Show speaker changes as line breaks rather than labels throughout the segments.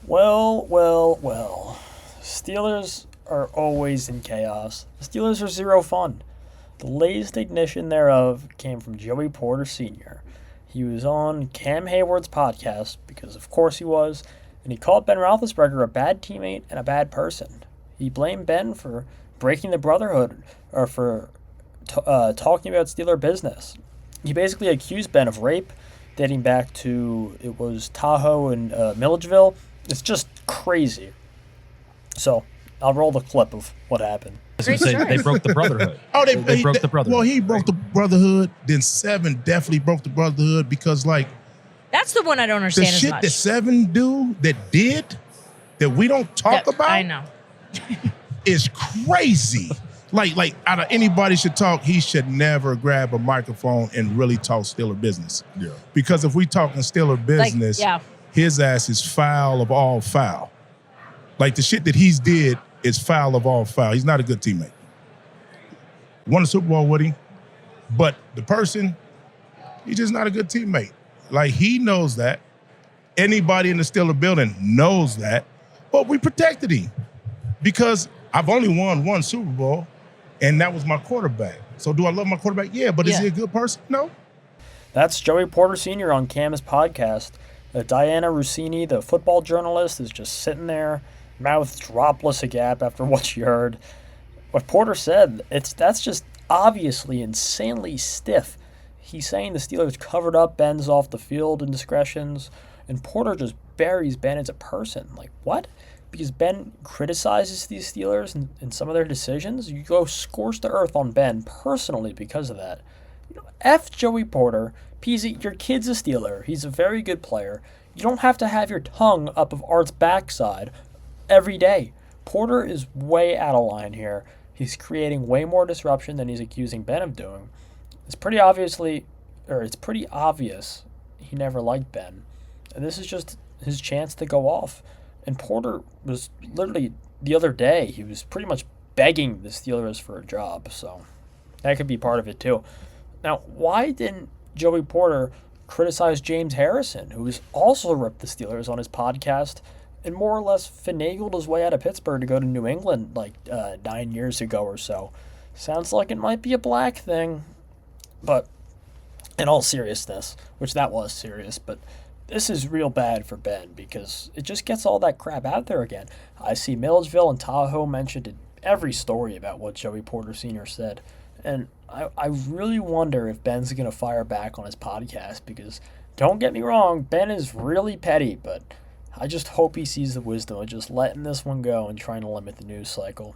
Well. Steelers are always in chaos. The Steelers are zero fun. The latest ignition thereof came from Joey Porter Sr. He was on Cam Hayward's podcast, because of course he was, and he called Ben Roethlisberger a bad teammate and a bad person. He blamed Ben for breaking the brotherhood, or for talking about Steeler business. He basically accused Ben of rape, dating back to, it was Tahoe and Milledgeville. It's just crazy. So, I'll roll the clip of what happened.
They broke the brotherhood.
They broke the brotherhood. Well, he broke the brotherhood. Then Seven definitely broke the brotherhood because,
that's the one I don't understand
the
as
shit
much.
that Seven that we don't talk about.
I know.
is crazy. Like out of anybody should talk, he should never grab a microphone and really talk Steeler business.
Yeah.
Because if we talking Steeler business, his ass is foul of all foul. Like the shit that he's did is foul of all foul. He's not a good teammate. Won a Super Bowl with him, but the person, he's just not a good teammate. Like he knows that. Anybody in the Steeler building knows that, but we protected him because I've only won one Super Bowl, and that was my quarterback. So do I love my quarterback? Yeah, but is he a good person? No.
That's Joey Porter Sr. on Cam's podcast. Diana Rossini, the football journalist, is just sitting there, mouth dropless agape after what she heard. What Porter said, that's just obviously insanely stiff. He's saying the Steelers covered up Ben's off the field indiscretions, and Porter just buries Ben as a person. Like, what? Because Ben criticizes these Steelers and some of their decisions? You go scorched to earth on Ben personally because of that. F Joey Porter. Peasy, your kid's a Steeler. He's a very good player. You don't have to have your tongue up of Art's backside every day. Porter is way out of line here. He's creating way more disruption than he's accusing Ben of doing. It's pretty obvious he never liked Ben. And this is just his chance to go off. And Porter was literally, the other day, he was pretty much begging the Steelers for a job. So that could be part of it too. Now, why didn't Joey Porter criticize James Harrison, who has also ripped the Steelers on his podcast and more or less finagled his way out of Pittsburgh to go to New England 9 years ago or so? Sounds like it might be a black thing. But in all seriousness, which that was serious, but this is real bad for Ben because it just gets all that crap out there again. I see Milledgeville and Tahoe mentioned in every story about what Joey Porter Sr. said. And I really wonder if Ben's going to fire back on his podcast because, don't get me wrong, Ben is really petty, but I just hope he sees the wisdom of just letting this one go and trying to limit the news cycle.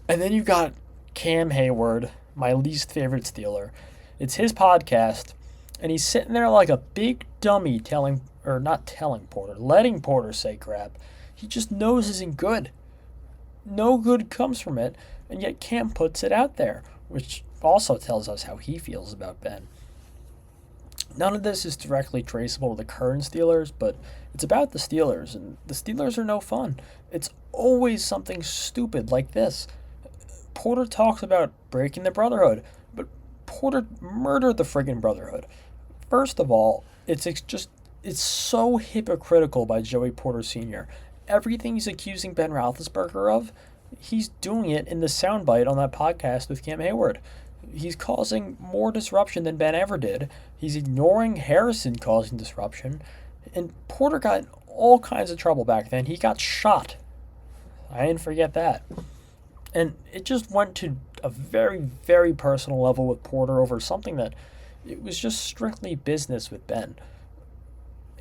And then you got Cam Hayward, my least favorite Steeler. It's his podcast, and he's sitting there like a big dummy letting Porter say crap. He just knows isn't good. No good comes from it, and yet Cam puts it out there, which also tells us how he feels about Ben. None of this is directly traceable to the current Steelers, but it's about the Steelers, and the Steelers are no fun. It's always something stupid like this. Porter talks about breaking the brotherhood, but Porter murdered the friggin' brotherhood. First of all, it's so hypocritical by Joey Porter Sr. Everything he's accusing Ben Roethlisberger of, he's doing it in the soundbite on that podcast with Cam Hayward. He's causing more disruption than Ben ever did. He's ignoring Harrison causing disruption. And Porter got in all kinds of trouble back then. He got shot. I didn't forget that. And it just went to a very, very personal level with Porter over something that it was just strictly business with Ben.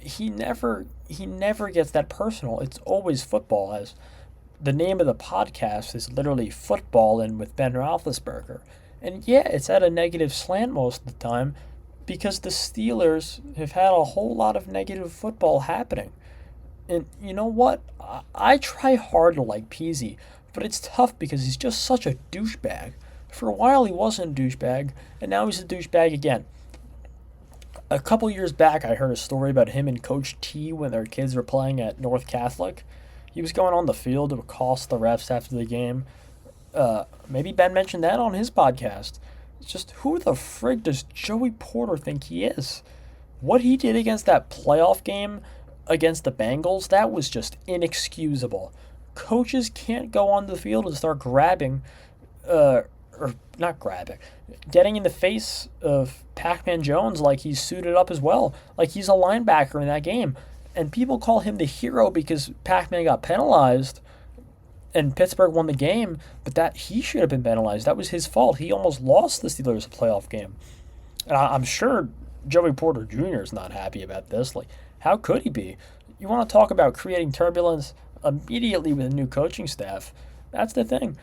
He never gets that personal. It's always football, as the name of the podcast is literally Football and with Ben Roethlisberger. And yeah, it's at a negative slant most of the time because the Steelers have had a whole lot of negative football happening. And you know what? I try hard to like Peasy, but it's tough because he's just such a douchebag. For a while he wasn't a douchebag, and now he's a douchebag again. A couple years back, I heard a story about him and Coach T when their kids were playing at North Catholic. He was going on the field to accost the refs after the game. Maybe Ben mentioned that on his podcast. It's just, who the frig does Joey Porter think he is? What he did against that playoff game against the Bengals, that was just inexcusable. Coaches can't go on the field and start grabbing, or not grabbing, getting in the face of Pac-Man Jones like he's suited up as well, like he's a linebacker in that game. And people call him the hero because Pac-Man got penalized and Pittsburgh won the game, but that he should have been penalized. That was his fault. He almost lost the Steelers a playoff game. And I'm sure Joey Porter Jr. is not happy about this. Like, how could he be? You want to talk about creating turbulence immediately with a new coaching staff? That's the thing.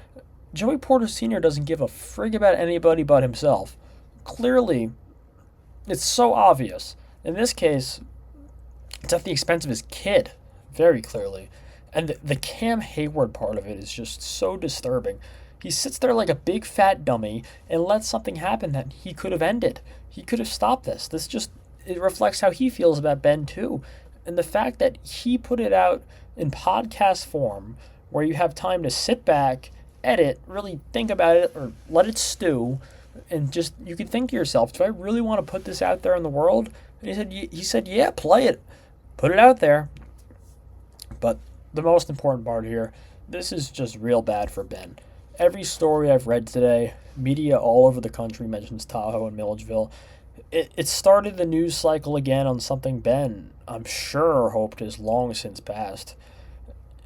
Joey Porter Sr. doesn't give a frig about anybody but himself. Clearly, it's so obvious. In this case, it's at the expense of his kid, very clearly. And the Cam Hayward part of it is just so disturbing. He sits there like a big fat dummy and lets something happen that he could have ended. He could have stopped this. It reflects how he feels about Ben too. And the fact that he put it out in podcast form where you have time to sit back, edit, really think about it or let it stew, and just you can think to yourself, do I really want to put this out there in the world? And he said, yeah, play it. Put it out there. But the most important part here, this is just real bad for Ben. Every story I've read today, media all over the country mentions Tahoe and Milledgeville. It started the news cycle again on something Ben, I'm sure, hoped is long since passed.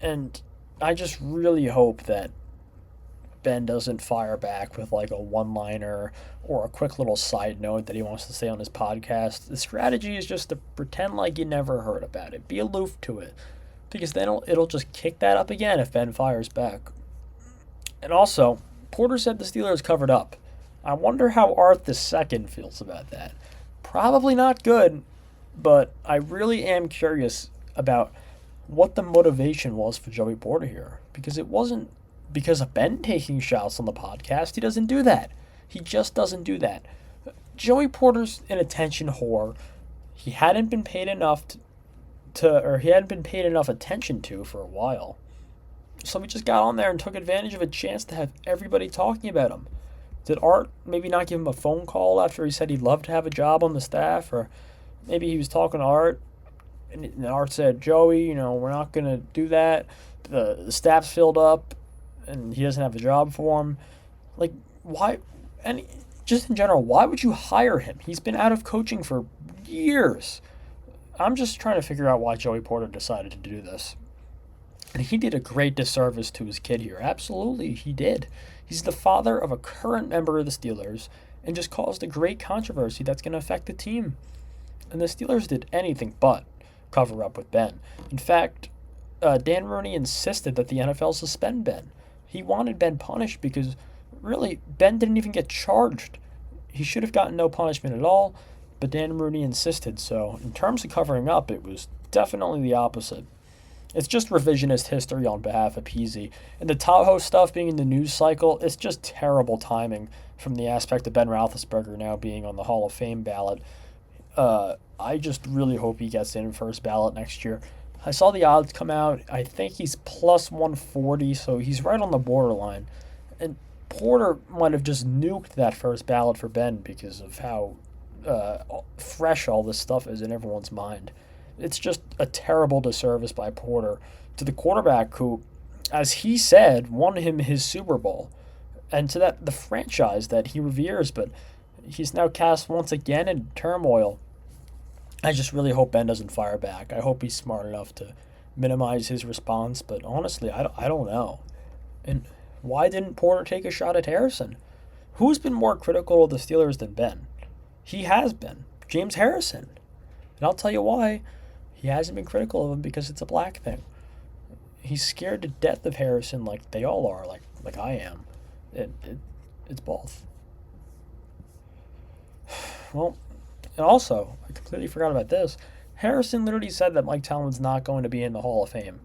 And I just really hope that Ben doesn't fire back with like a one-liner or a quick little side note that he wants to say on his podcast. The strategy is just to pretend like you never heard about it. Be aloof to it. Because then it'll just kick that up again if Ben fires back. And also, Porter said the Steelers covered up. I wonder how Art II feels about that. Probably not good, but I really am curious about what the motivation was for Joey Porter here. Because it wasn't because of Ben taking shots on the podcast. He doesn't do that. He just doesn't do that. Joey Porter's an attention whore. He hadn't been paid enough he hadn't been paid enough attention to for a while. So he just got on there and took advantage of a chance to have everybody talking about him. Did Art maybe not give him a phone call after he said he'd love to have a job on the staff? Or maybe he was talking to Art, and Art said, Joey, we're not going to do that. The staff's filled up, and he doesn't have a job for him. Like, why? And just in general, why would you hire him? He's been out of coaching for years. I'm just trying to figure out why Joey Porter decided to do this. And he did a great disservice to his kid here. Absolutely, he did. He's the father of a current member of the Steelers and just caused a great controversy that's going to affect the team. And the Steelers did anything but cover up with Ben. In fact, Dan Rooney insisted that the NFL suspend Ben. He wanted Ben punished because, really, Ben didn't even get charged. He should have gotten no punishment at all, but Dan Rooney insisted. So, in terms of covering up, it was definitely the opposite. It's just revisionist history on behalf of Peasy. And the Tahoe stuff being in the news cycle, it's just terrible timing from the aspect of Ben Roethlisberger now being on the Hall of Fame ballot. I just really hope he gets in first ballot next year. I saw the odds come out. I think he's plus 140, so he's right on the borderline. And Porter might have just nuked that first ballot for Ben because of how fresh all this stuff is in everyone's mind. It's just a terrible disservice by Porter to the quarterback who, as he said, won him his Super Bowl, and to the franchise that he reveres, but he's now cast once again in turmoil. I just really hope Ben doesn't fire back. I hope he's smart enough to minimize his response, but honestly, I don't know. And why didn't Porter take a shot at Harrison? Who's been more critical of the Steelers than Ben? He has been. James Harrison. And I'll tell you why. He hasn't been critical of him because it's a black thing. He's scared to death of Harrison like they all are, like I am. It's both. Well, and also, I completely forgot about this. Harrison literally said that Mike Tomlin's not going to be in the Hall of Fame.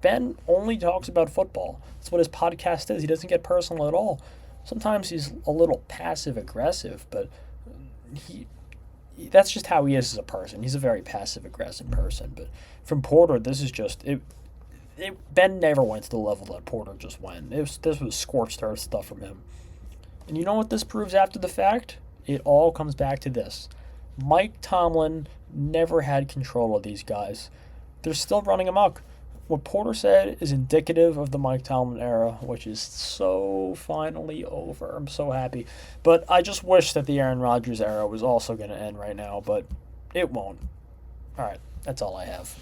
Ben only talks about football. That's what his podcast is. He doesn't get personal at all. Sometimes he's a little passive-aggressive, but that's just how he is as a person. He's a very passive-aggressive person. But from Porter, this is just... Ben never went to the level that Porter just went. This was scorched earth stuff from him. And you know what this proves after the fact? It all comes back to this. Mike Tomlin never had control of these guys. they're still running amok. What Porter said is indicative of the Mike Tomlin era, which is so finally over. I'm so happy. But I just wish that the Aaron Rodgers era was also going to end right now, but it won't. All right, that's all I have.